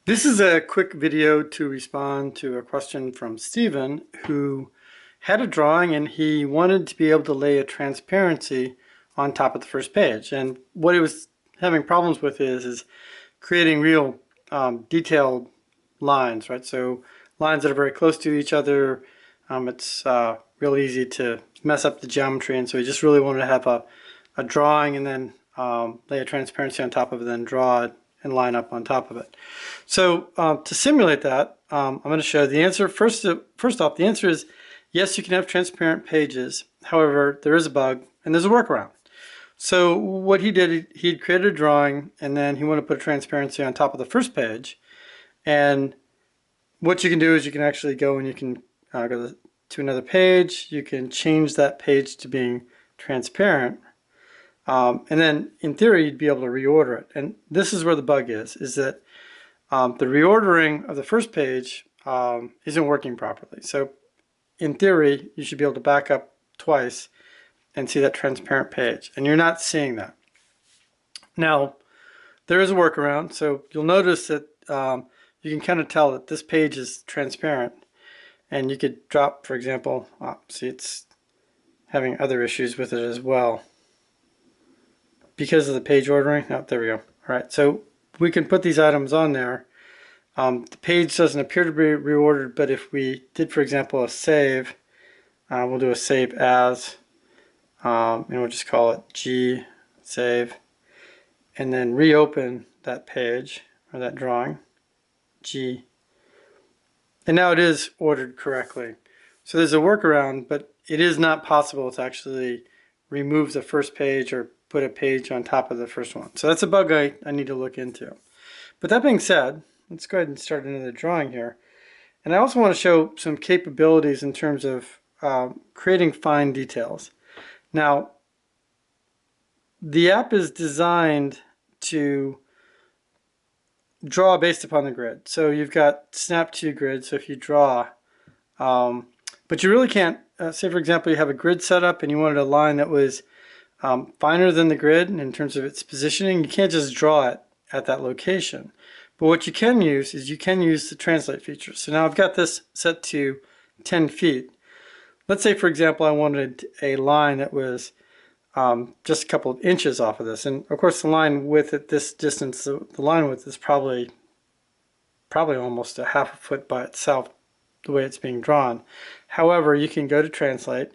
This is a quick video to respond to a question from Stephen, who had a drawing and he wanted to be able to lay a transparency on top of the first page. And what he was having problems with is creating real detailed lines, right? So lines that are very close to each other. It's real easy to mess up the geometry, and so he just really wanted to have a drawing and then lay a transparency on top of it, then draw it and line up on top of it. So to simulate that, I'm going to show the answer. First off, the answer is yes, you can have transparent pages. However, there is a bug and there's a workaround. So what he did, he'd created a drawing and then he wanted to put a transparency on top of the first page. And what you can do is you can actually go and you can go to another page. You can change that page to being transparent. And then in theory, you'd be able to reorder it. And this is where the bug is that the reordering of the first page isn't working properly. So in theory, you should be able to back up twice and see that transparent page. And you're not seeing that. Now, there is a workaround. So you'll notice that you can kind of tell that this page is transparent. And you could drop, for example, see it's having other issues with it as well because of the page ordering. Oh, there we go. All right, so we can put these items on there. The page doesn't appear to be reordered, but if we did, for example, a save, we'll do a save as, and we'll just call it G save, and then reopen that page or that drawing, G. And now it is ordered correctly. So there's a workaround, but it is not possible to actually remove the first page or put a page on top of the first one. So that's a bug I need to look into. But that being said, let's go ahead and start another drawing here. And I also want to show some capabilities in terms of creating fine details. Now, the app is designed to draw based upon the grid. So you've got snap to grid, so if you draw, but you really can't, say for example you have a grid set up and you wanted a line that was finer than the grid in terms of its positioning, you can't just draw it at that location. But what you can use is you can use the translate feature. So now I've got this set to 10 feet. Let's say for example I wanted a line that was just a couple of inches off of this, and of course the line width at this distance, the line width is probably almost a half a foot by itself the way it's being drawn. However, you can go to translate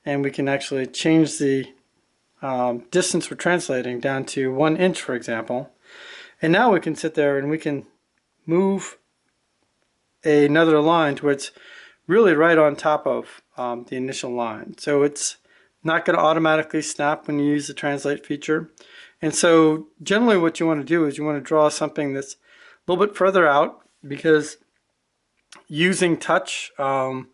and we can actually change the distance we're translating down to 1 inch, for example, and now we can sit there and we can move another line to where it's really right on top of the initial line. So it's not going to automatically snap when you use the translate feature. And so generally what you want to do is you want to draw something that's a little bit further out, because using touch, it's kind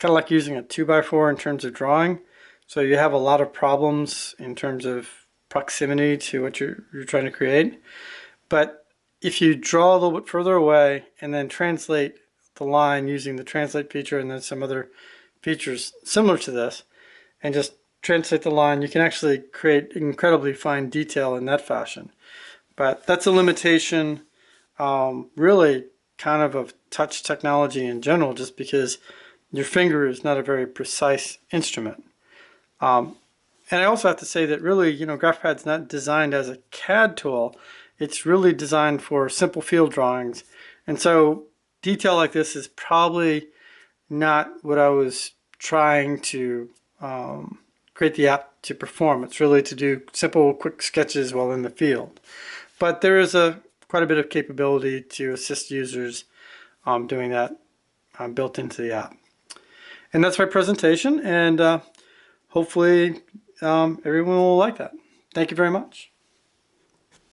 of like using a 2x4 in terms of drawing. So you have a lot of problems in terms of proximity to what you're trying to create. But if you draw a little bit further away and then translate the line using the translate feature and then some other features similar to this, and just translate the line, you can actually create incredibly fine detail in that fashion. But that's a limitation really kind of touch technology in general, just because your finger is not a very precise instrument. And I also have to say that really, GraphPad's not designed as a CAD tool. It's really designed for simple field drawings. And so detail like this is probably not what I was trying to create the app to perform. It's really to do simple, quick sketches while in the field. But there is quite a bit of capability to assist users doing that built into the app. And that's my presentation, and hopefully everyone will like that. Thank you very much.